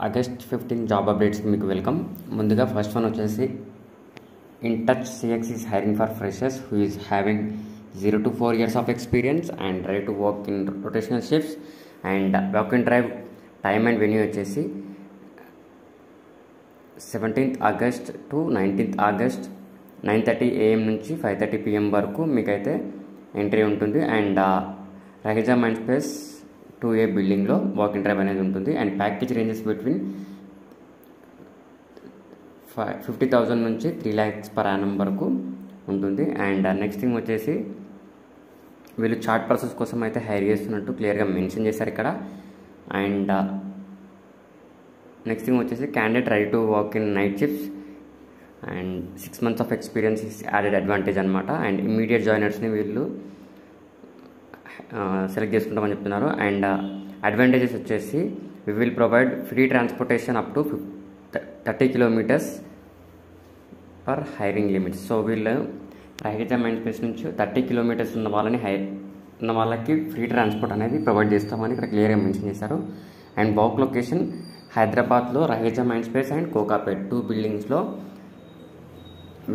August 15 job అప్డేట్స్కి మీకు welcome. ముందుగా first one వచ్చేసి in touch CX is hiring for freshers who is having 0 to 4 years of experience and ready to work in rotational shifts and work and drive time and venue వచ్చేసి 17th August to 19th August 9:30 AM నుంచి 5:30 PM వరకు మీకైతే entry ఉంటుంది. And Raheja mind space 2A బిల్డింగ్లో walk in drive అనేది ఉంటుంది. And package ranges between 50,000 నుంచి 3 lakhs per annum వరకు ఉంటుంది. అండ్ నెక్స్ట్ థింగ్ వచ్చేసి వీళ్ళు చార్ట్ ప్రాసెస్ కోసం అయితే హైర్ చేస్తున్నట్టు క్లియర్గా మెన్షన్ చేశారు ఇక్కడ. అండ్ నెక్స్ట్ థింగ్ వచ్చేసి candidate ready to work in night shifts and 6 months of experience is added advantage అనమాట. అండ్ ఇమ్మీడియట్ జాయినర్స్ని వీళ్ళు సెలెక్ట్ చేసుకుంటామని చెప్తున్నారు. అండ్ అడ్వాంటేజెస్ వచ్చేసి we will provide free transportation up to 30 kilometers per hiring limits. So వీళ్ళు Raheja mind space నుంచి 30 kilometers ఉన్న వాళ్ళకి ఫ్రీ ట్రాన్స్పోర్ట్ అనేది ప్రొవైడ్ చేస్తామని ఇక్కడ క్లియర్గా మెన్షన్ చేశారు. అండ్ వర్క్ లొకేషన్ హైదరాబాద్లో Raheja mind space and Kokapet 2 buildings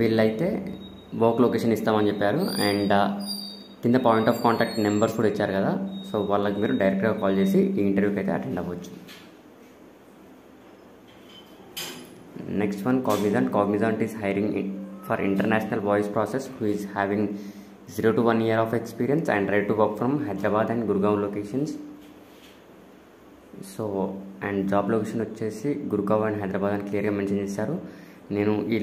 వీళ్ళైతే వర్క్ లొకేషన్ ఇస్తామని చెప్పారు. అండ్ కింద పాయింట్ ఆఫ్ కాంటాక్ట్ నెంబర్స్ కూడా ఇచ్చారు కదా, సో వాళ్ళకి మీరు డైరెక్ట్గా కాల్ చేసి ఈ ఇంటర్వ్యూకి అయితే అటెండ్ అవ్వచ్చు. Next one Cognizant is hiring for international voice process who is having 0 to 1 year of experience and ready to work from Hyderabad and Gurgaon locations. So and job location వచ్చేసి గుర్గావ్ అండ్ హైదరాబాద్ అని క్లియర్గా మెన్షన్ చేశారు. నేను ఈ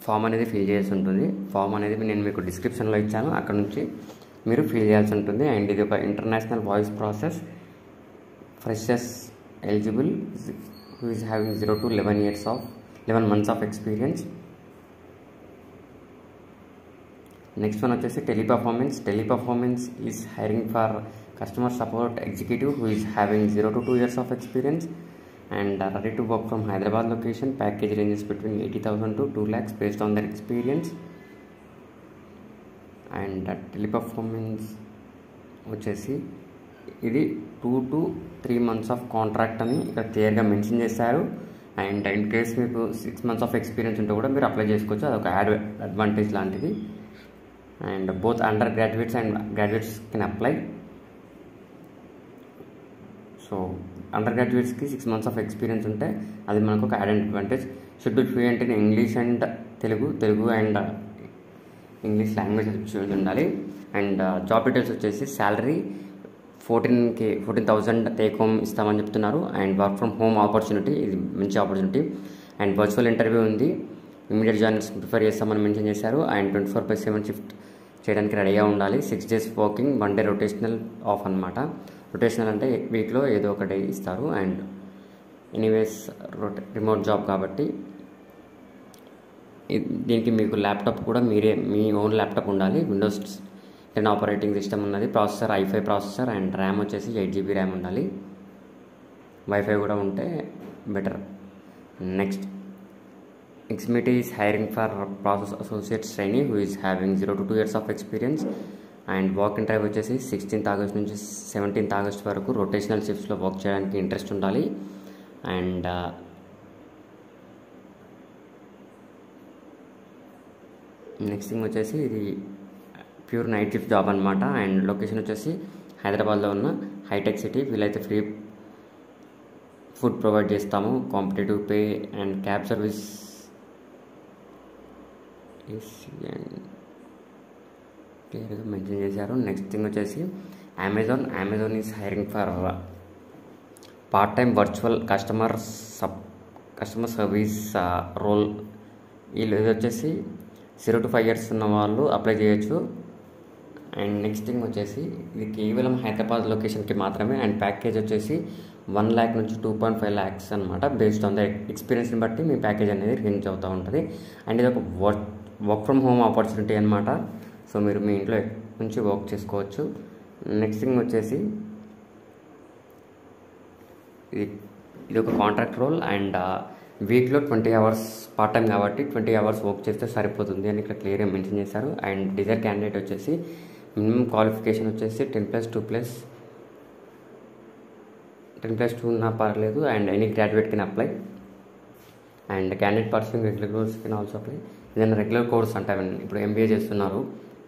ఫామ్ అనేది fill చేయాల్సి ఉంటుంది. Form అనేది నేను మీకు డిస్క్రిప్షన్లో ఇచ్చాను, అక్కడ నుంచి మీరు ఫిల్ చేయాల్సి ఉంటుంది. అండ్ ఇది ఒక international voice process freshers eligible who is having 0 to 11 months of experience. Next one వచ్చేసి Teleperformance is hiring for customer support executive who is having 0 to 2 years of experience and ready to work from Hyderabad location. Package ranges between 80,000 to 2 lakhs based on their experience. And teleperformance వచ్చేసి ఇది 2 to 3 months of contract అని ఇక్కడ క్లియర్గా mention చేశారు. And in case మీకు 6 months of experience ఉంటే కూడా మీరు అప్లై చేసుకోవచ్చు, అదొక అడ్వాంటేజ్ లాంటిది. And both undergraduates and graduates can apply. So అండర్ గ్రాడ్యుయేట్స్కి 6 months ఆఫ్ ఎక్స్పీరియన్స్ ఉంటే అది మనకు ఒక added advantage. Should be fluent in English and Telugu and English language ఉండాలి. అండ్ జాబ్ డీటెయిల్స్ వచ్చేసి శాలరీ 14,000 టేక్ హోమ్ ఇస్తామని చెప్తున్నారు. And work from home opportunity, ఇది మంచి ఆపర్చునిటీ. అండ్ వర్చువల్ ఇంటర్వ్యూ ఉంది, ఇమీడియట్ జాయినర్స్ ప్రిఫర్ చేస్తామని మెన్షన్ చేశారు. అండ్ 24/7 షిఫ్ట్ చేయడానికి రెడీగా ఉండాలి. 6 days working, 1 day rotational of అనమాట. రొటేషనల్ అంటే వీక్లో ఏదో ఒక డే ఇస్తారు. అండ్ ఎనీవేస్ రిమోట్ జాబ్ కాబట్టి దీనికి మీకు ల్యాప్టాప్ కూడా మీ ఓన్ ల్యాప్టాప్ ఉండాలి. Windows 10 ఆపరేటింగ్ సిస్టమ్ ఉన్నది, processor i5 processor and RAM వచ్చేసి 8 GB ర్యామ్ ఉండాలి. వైఫై కూడా ఉంటే బెటర్. నెక్స్ట్ ఎక్స్మిటీ is hiring for process associates trainee who is having 0 to 2 years of experience. And walk in drive వచ్చేసి 16th August నుంచి 17th August వరకు rotational షిఫ్ట్స్లో work చేయడానికి ఇంట్రెస్ట్ ఉండాలి. అండ్ నెక్స్ట్ థింగ్ వచ్చేసి ఇది ప్యూర్ నైట్ షిఫ్ట్ జాబ్ అనమాట. And location వచ్చేసి హైదరాబాద్లో ఉన్న హైటెక్ సిటీ. వీళ్ళైతే ఫ్రీ ఫుడ్ ప్రొవైడ్ చేస్తాము, competitive pay and cab service క్లియర్గా మెన్షన్ చేశారు. నెక్స్ట్ థింగ్ వచ్చేసి Amazon is hiring for part time virtual customer service role. వీళ్ళు ఇది వచ్చేసి 0 to 5 years ఉన్న వాళ్ళు అప్లై చేయొచ్చు. అండ్ నెక్స్ట్ థింగ్ వచ్చేసి ఇది కేవలం హైదరాబాద్ లొకేషన్కి మాత్రమే. అండ్ ప్యాకేజ్ వచ్చేసి 1 lakh నుంచి 2.5 lakhs అనమాట. బేస్డ్ ఆన్ ద ఎక్స్పీరియన్స్ని బట్టి మీ ప్యాకేజ్ అనేది రేంజ్ అవుతూ ఉంటుంది. అండ్ ఇది ఒక వర్క్ ఫ్రమ్ హోమ్ ఆపర్చునిటీ అనమాట. సో మీరు మీ ఇంట్లో నుంచి వర్క్ చేసుకోవచ్చు. నెక్స్ట్ థింగ్ వచ్చేసి ఇది ఒక కాంట్రాక్ట్ రోల్. అండ్ వీక్లో 20 hours పార్ట్ టైం కాబట్టి 20 hours వర్క్ చేస్తే సరిపోతుంది అని ఇక్కడ క్లియర్గా మెన్షన్ చేశారు. అండ్ డిజైర్ క్యాండిడేట్ వచ్చేసి మినిమం క్వాలిఫికేషన్ వచ్చేసి 10+2+ 10+2 ఉన్నా పర్లేదు, and any graduate can apply, and candidate pursuing regular course can also apply. ఏదైనా రెగ్యులర్ కోర్స్ అంటే ఇప్పుడు MBA చేస్తున్నారు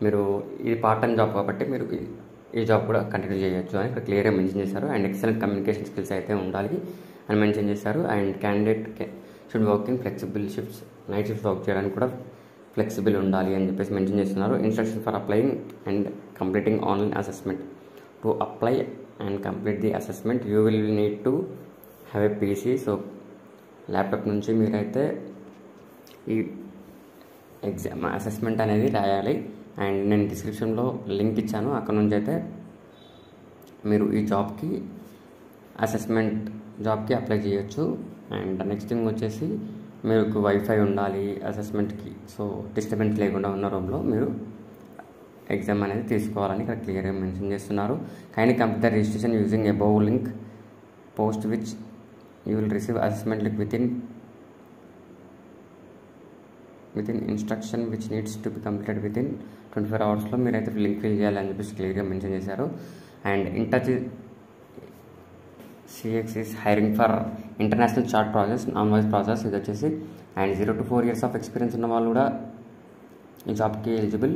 మీరు, ఇది పార్ట్ టైం జాబ్ కాబట్టి మీరు ఈ జాబ్ కూడా కంటిన్యూ చేయొచ్చు అని ఇక్కడ క్లియర్గా మెన్షన్ చేశారు. అండ్ ఎక్సలెంట్ కమ్యూనికేషన్ స్కిల్స్ అయితే ఉండాలి అని మెన్షన్ చేశారు. And candidate should work in flexible shifts, night shifts work చేయడానికి కూడా ఫ్లెక్సిబుల్ ఉండాలి అని చెప్పేసి మెన్షన్ చేస్తున్నారు. Instruction for applying and completing online assessment. To apply and complete the assessment you will need to have a PC. So laptop నుంచి మీరైతే ఈ exam assessment అనేది రాయాలి. అండ్ నేను డిస్క్రిప్షన్లో లింక్ ఇచ్చాను, అక్కడ నుంచి అయితే మీరు ఈ జాబ్కి అసెస్మెంట్ జాబ్కి అప్లై చేయొచ్చు. అండ్ నెక్స్ట్ థింగ్ వచ్చేసి మీకు వైఫై ఉండాలి అసెస్మెంట్కి. సో డిస్టర్బెన్స్ లేకుండా ఉన్న రూమ్లో మీరు ఎగ్జామ్ అనేది తీసుకోవాలని ఇక్కడ క్లియర్గా మెన్షన్ చేస్తున్నారు. Kindly complete the registration using above link post which you will receive assessment link with in instruction which needs to be completed with in 24 అవర్స్లో మీరైతే లింక్ ఫిల్ చేయాలని చెప్పేసి క్లియర్గా మెన్షన్ చేశారు. And Intouch CX is hiring for international chat process, non voice process ఇది వచ్చేసి. And 0 to 4 years of experience ఉన్న వాళ్ళు కూడా ఈ జాబ్కి ఎలిజిబుల్.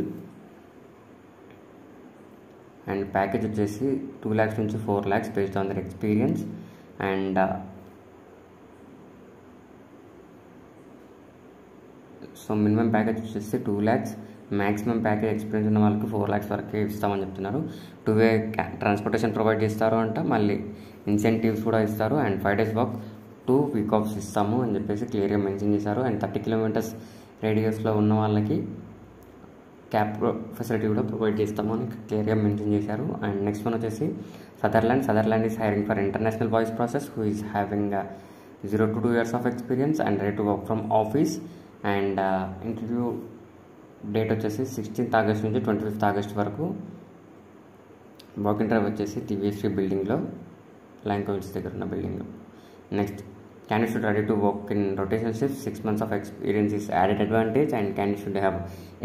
అండ్ ప్యాకేజ్ వచ్చేసి 2 lakhs నుంచి 4 lakhs based on their experience. And so minimum package వచ్చేసి 2 lakhs, మ్యాక్సిమం ప్యాకేజ్ ఎక్స్పీరియన్స్ ఉన్న వాళ్ళకి 4 lakhs వరకు ఇస్తామని చెప్తున్నారు. 2-way ట్రాన్స్పోర్టేషన్ ప్రొవైడ్ చేస్తారు అంట, మళ్ళీ ఇన్సెంటివ్స్ కూడా ఇస్తారు. And 5 days work 2 week offs ఇస్తాము అని చెప్పేసి క్లియర్గా మెన్షన్ చేశారు. అండ్ 30 kilometers రేడియస్లో ఉన్న వాళ్ళకి క్యాబ్ ఫెసిలిటీ కూడా ప్రొవైడ్ చేస్తాము అని క్లియర్గా మెన్షన్ చేశారు. అండ్ నెక్స్ట్ వన్ వచ్చేసి Sutherland is hiring for international voice process who is having 0 to 2 years of experience and ready to work from office. And interview date వచ్చేసి 16th August నుంచి 25th August వరకు. Walk in drive వచ్చేసి TVSC బిల్డింగ్లో, ల్యాంకోవిల్స్ దగ్గర ఉన్న బిల్డింగ్లో. Next candidate should ready to work in rotational shifts. 6 months of experience is added advantage. And candidate should have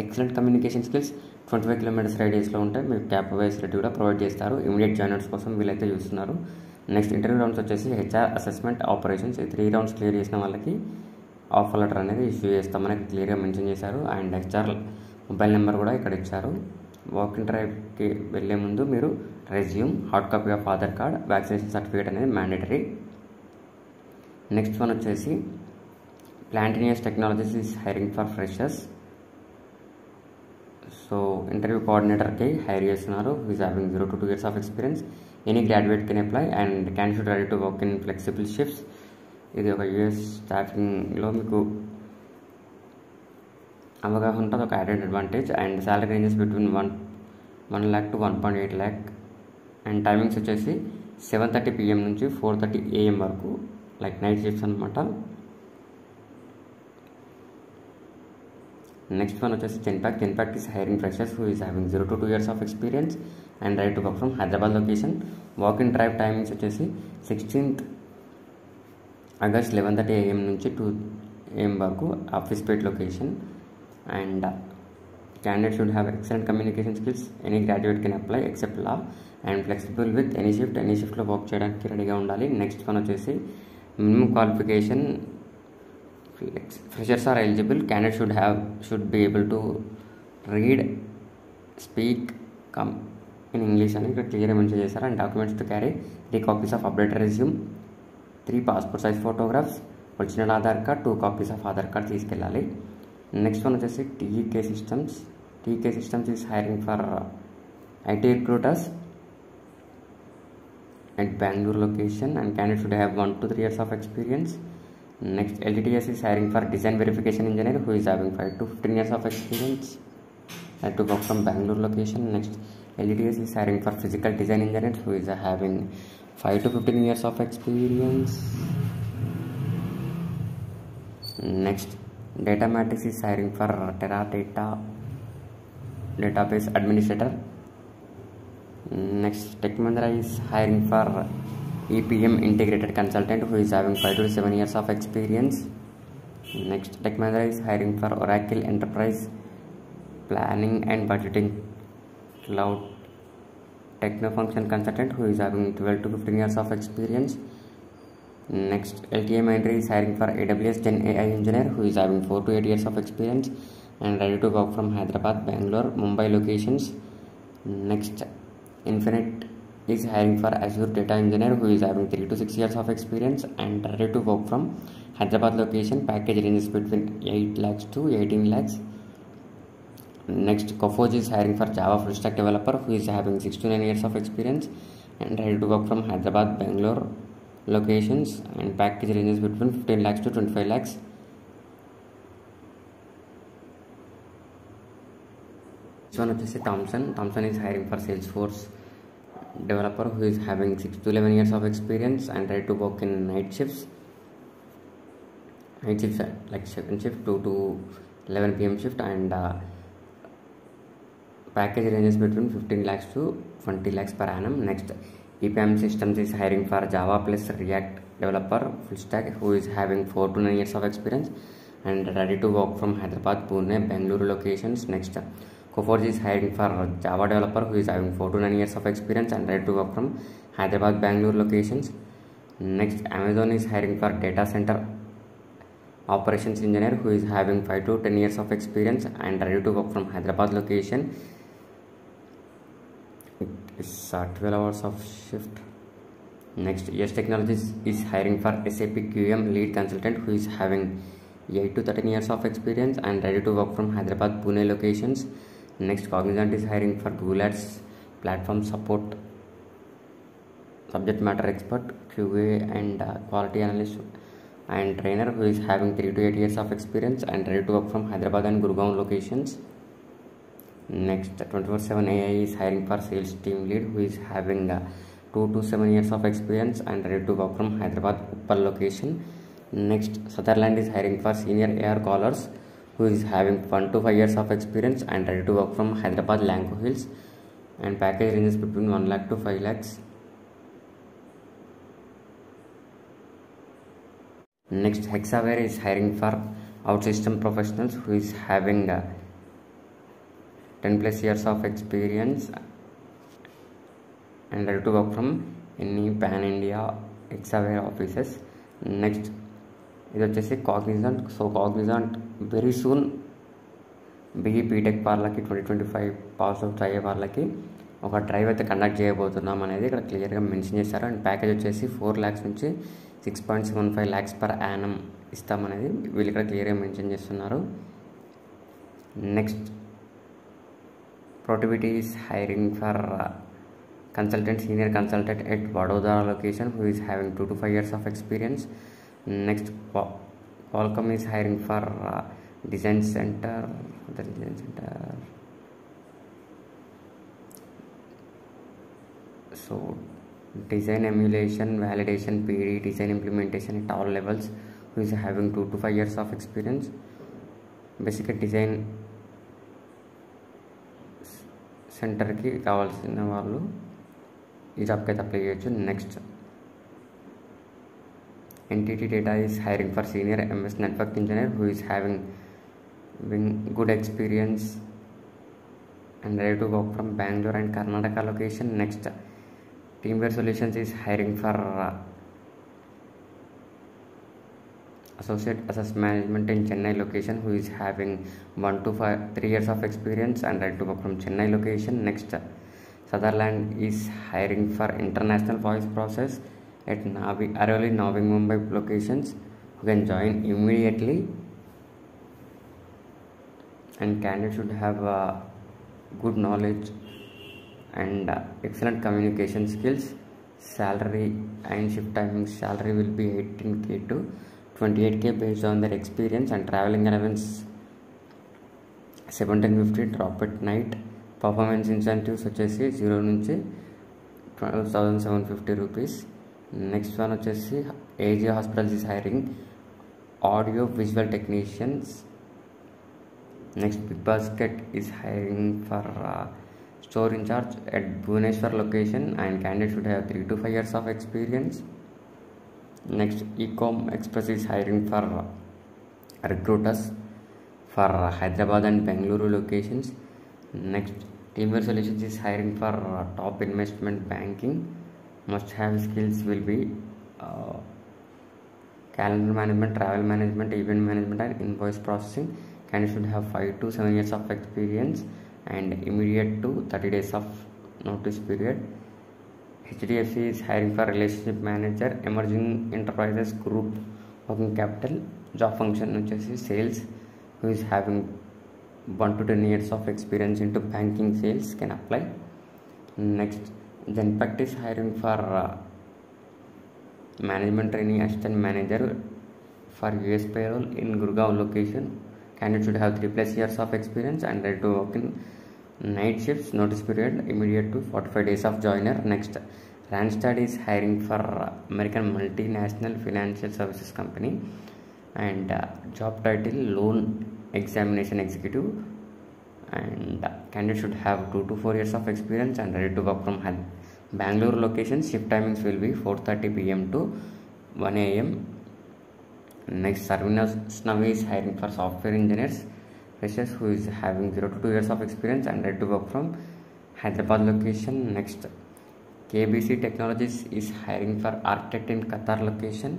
excellent communication skills. 25 kilometers రేడియస్లో ఉంటే మీకు cab facility కూడా provide చేస్తారు. ఇమీడియట్ జాయినర్స్ కోసం వీళ్ళైతే చూస్తున్నారు. నెక్స్ట్ ఇంటర్వ్యూ రౌండ్స్ వచ్చేసి HR, assessment, operations. ఈ 3 rounds clear చేసిన వాళ్ళకి ఆఫర్ లెటర్ అనేది ఇష్యూ చేస్తామని క్లియర్గా మెన్షన్ చేశారు. అండ్ HR మొబైల్ నెంబర్ కూడా ఇక్కడ ఇచ్చారు. వాక్ ఇన్ డ్రైవ్కి వెళ్ళే ముందు మీరు resume, hard copy of Aadhaar card, vaccination certificate అనేది మ్యాండేటరీ. నెక్స్ట్ వన్ వచ్చేసి ప్లాంటినియస్ technologies is hiring for freshers. So interview కోఆర్డినేటర్కి హైర్ చేస్తున్నారు. Is having 0 to 2 years of experience. Any graduate can apply. And can should ready to work in flexible shifts. ఇది ఒక US స్టాఫింగ్లో మీకు అవగాహన ఉంటుంది, ఒక added advantage. And salary ranges between 1 lakh to 1.8 lakh. And timings వచ్చేసి 7:30 PM నుంచి 4:30 AM వరకు, లైక్ నైట్ షిఫ్ట్స్ అనమాట. నెక్స్ట్ వన్ వచ్చేసి Genpact is hiring freshers who is having 0 to 2 years of experience and right to work from Hyderabad location. Walk in drive timings వచ్చేసి 16th August 11:30 AM నుంచి 2 AM వరకు, office పేట్ location. And candidate should have excellent communication skills. Any graduate can apply except law. And flexible with any షిఫ్ట్లో work చేయడానికి రెడీగా ఉండాలి. Next one వచ్చేసి minimum qualification freshers are eligible. Candidate should be able to read, speak, come in English అని ఇక్కడ క్లియర్గా mention చేశారు. And documents to carry 3 copies of updated resume, 3 passport size photographs, original Aadhaar card, 2 copies of Aadhaar card తీసుకెళ్ళాలి. Next one వచ్చేసి TK systems is hiring for IT recruiters at Bangalore location. And candidate should have 1 to 3 years of experience. Next, LTTS is hiring for design verification engineer who is having 5 to 15 years of experience at to work from Bangalore location. Next, LTTS is hiring for physical design engineers who is having 5 to 15 years of experience. Next, Datamatrix is hiring for Teradata database administrator. Next, Tech Mahindra is hiring for EPM integrated consultant who is having 5 to 7 years of experience. Next, Tech Mahindra is hiring for Oracle Enterprise Planning and Budgeting Cloud techno-function consultant who is having 12 to 15 years of experience. Next, LTI Mindtree is hiring for AWS Gen AI engineer who is having 4 to 8 years of experience and ready to work from Hyderabad, Bangalore, Mumbai locations. Next, Infinite is hiring for Azure data engineer who is having 3 to 6 years of experience and ready to work from Hyderabad location. Package ranges between 8 lakhs to 18 lakhs. Next, Coforge is hiring for Java full stack developer who is having 6 to 9 years of experience and ready to work from Hyderabad, Bangalore locations, and package ranges between 15 lakhs to 25 lakhs. This one is Thomson. Thomson is hiring for Salesforce developer who is having 6 to 11 years of experience and ready to work in night shifts like 7 shift 2 to 11 p.m. shift, and package ranges between 15 lakhs to 20 lakhs per annum. Next, EPAM Systems is hiring for Java plus React developer full stack who is having 4 to 9 years of experience and ready to work from Hyderabad, Pune, Bangalore locations. Next, Coforge is hiring for Java developer who is having 4 to 9 years of experience and ready to work from Hyderabad, Bangalore locations. Next, Amazon is hiring for data center operations engineer who is having 5 to 10 years of experience and ready to work from Hyderabad location. It's 12 hours of shift. Next, Yes Technologies is hiring for SAP QM lead consultant who is having 8 to 13 years of experience and ready to work from Hyderabad, Pune locations. Next, Cognizant is hiring for Google Ads platform support subject matter expert, QA and quality analyst and trainer who is having 3 to 8 years of experience and ready to work from Hyderabad and Gurgaon locations. Next, 24/7 AI is hiring for sales team lead who is having 2 to 7 years of experience and ready to work from Hyderabad, Uppal location. Next, Sutherland is hiring for senior AR callers who is having 1 to 5 years of experience and ready to work from Hyderabad, Lanco Hills, and package ranges between 1 lakh to 5 lakhs. Next, Hexaware is hiring for OutSystem professionals who is having 10 plus years of experience and ready to work from any pan India Hexaware offices. Next, ఇది వచ్చేసి కాగ్నిజెంట్. So Cognizant very soon BE BTech వాళ్ళకి 2025 pass out అయ్యే వాళ్ళకి ఒక drive అయితే conduct చేయబోతున్నాం అనేది ఇక్కడ క్లియర్గా మెన్షన్ చేశారు. అండ్ ప్యాకేజ్ వచ్చేసి 4 lakhs నుంచి 6.75 lakhs per annum ఇస్తామనేది వీళ్ళు ఇక్కడ క్లియర్గా మెన్షన్ చేస్తున్నారు. Next, Protiviti is hiring for senior consultant at Vadodara location who is having 2 to 5 years of experience. Next, Qualcomm is hiring for design center. So design emulation, validation, PD, design implementation at all levels who is having 2 to 5 years of experience. Basically design సెంటర్కి కావాల్సిన వాళ్ళు ఈ జాబ్కి అయితే apply చేయొచ్చు. Next, NTT Data is hiring for senior MS network engineer who is having good experience and ready to work from Bangalore and Karnataka location. Next, Teamwear Solutions is hiring for associate assess management in Chennai location who is having 1 to 3 years of experience and ready to work from Chennai location. Next, Sutherland is hiring for international voice process at Aravali, Navi Mumbai locations who can join immediately, and candidate should have good knowledge and excellent communication skills. Salary and shift timings, salary will be 18k to 28k based on their experience, and traveling allowance 1750 drop at night. Performance incentives వచ్చేసి 0 నుంచి 12,750 rupees. Next one వచ్చేసి AG hospitals is hiring audio visual technicians. Next, big basket is hiring for store in charge at Bhubaneswar location, and candidate should have 3 to 5 years of experience. Next, Ecom Express is hiring for recruiters for Hyderabad and Bengaluru locations. Next, Teamwear Solutions is hiring for top investment banking. Must have skills will be calendar management, travel management, event management, and invoice processing. Candidate should have 5 to 7 years of experience and immediate to 30 days of notice period. HDFC is hiring for relationship manager, emerging enterprises group, working capital. Job function వచ్చేసి sales, who is having 1 to 10 years of experience into banking sales can apply. Next, Genpact is hiring for management trainee assistant manager for US payroll in Gurgaon location. Candidate should have 3+ years of experience and ready to work in night shifts, notice period immediate to 45 days of joiner. Next, Randstad is hiring for American multinational financial services company, and job title loan examination executive, and candidate should have 2 to 4 years of experience and ready to work from home. Bangalore location, shift timings will be 4:30 p.m. to 1 a.m. Next, ServiceNow is hiring for software engineers, freshers who is having 0 to 2 years of experience and ready to work from Hyderabad location. Next, KBC Technologies is hiring for architect in Qatar location.